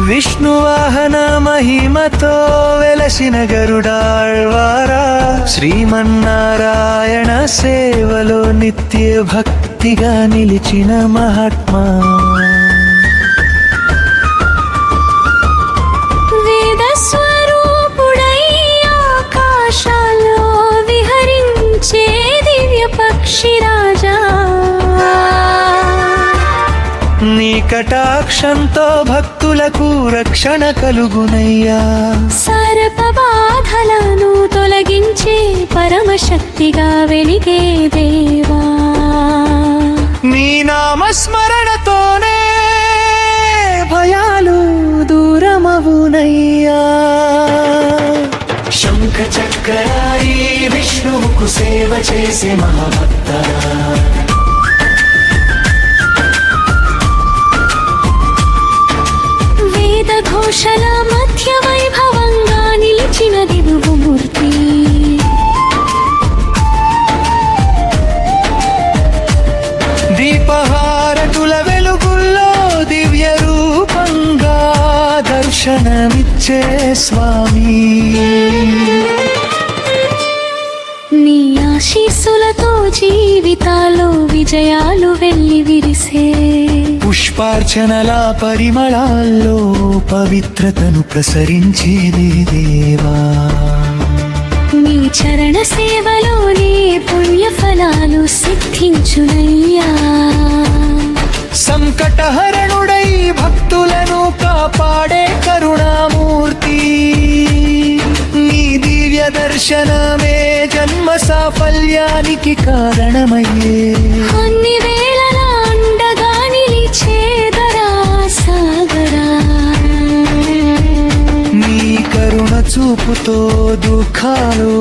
విష్ణువాహన మహిమతో వెలసిన గరుడాళ్వారా, శ్రీమన్నారాయణ సేవలో నిత్య భక్తిగా నిలిచిన మహాత్మా. వేద స్వరూపుడై ఆకాశాల్లో విహరించే దివ్య పక్షి రాజా, నీ కటాక్షంతో భక్తులకు రక్షణ కలుగునయ్యా. సర్ప బాధలను తొలగించే పరమశక్తిగా వెలిగే దేవా, నీ నామస్మరణతోనే భయాలు దూరమవునయ్యా. శంఖ చక్రాయి విష్ణువుకు సేవ చేసే మహాభక్త, వేద ఘోషల మధ్య వైభవంగా నిలిచిన దివ్యమూర్తి. దీపహారతుల వెలుగుల్లో దివ్య రూపంగా దర్శనమిచ్చే స్వామి. నీ ఆశీస్సులతో జీవితాల్లో విజయాలు వెల్లి విరిసే, పుష్పార్చనల పరిమళాల్లో పవిత్రతను ప్రసరించేదే దేవా. నీ చరణ సేవలోనే పుణ్య ఫలాలు సిద్ధించునయ్యా. సంకటహరణుడై భక్తులను కాపాడే కరుణామూర్తి, నీ దివ్య దర్శనమే జన్మ సాఫల్యానికి కారణమయ్యే. అన్ని వేళలా అండగా నిలిచేదరా సాగరా, నీ కరుణ చూపుతో దుఃఖాలు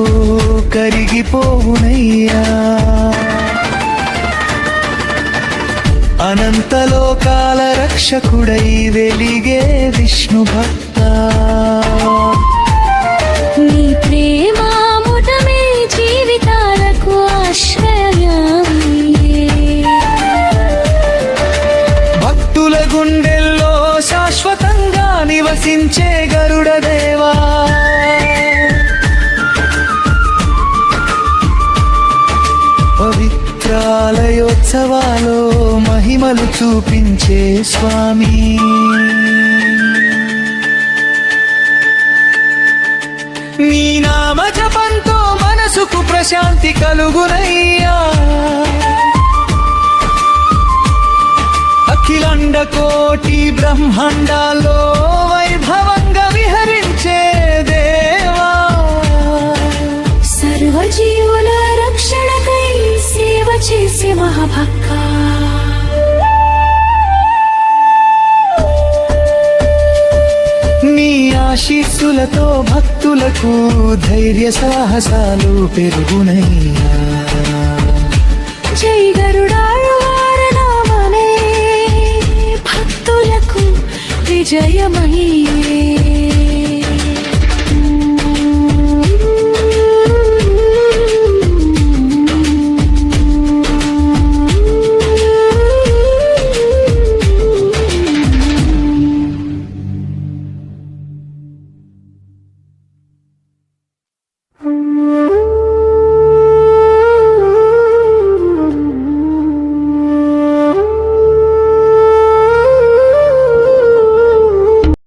కరిగిపోవునయ్యా. అనంతలోకాల రక్షకుడై వెలిగే విష్ణు భక్త, నీ ప్రేమాముదమే జీవితాలకు ఆశ్రయమే. భక్తుల గుండెల్లో శాశ్వతంగా నివసించే గరుడ దేవా. పవిత్రాలయోత్సవాలో మహిమలు చూపించే స్వామి. నీ నామ జపంతో మనసుకు ప్రశాంతి కలుగునయ్యా. అఖిలాండ కోటి బ్రహ్మాండాల్లో వైభవంగా విహరించే దేవా. సర్వజీవుల రక్షణకై సేవ చేసే మహాభక్త, నీ ఆశీస్సులతో భక్తులకు ధైర్య సాహసాలు పెరుగునయ్యా. జై గరుడాళ్వార నామమే భక్తులకు విజయమయ్యే.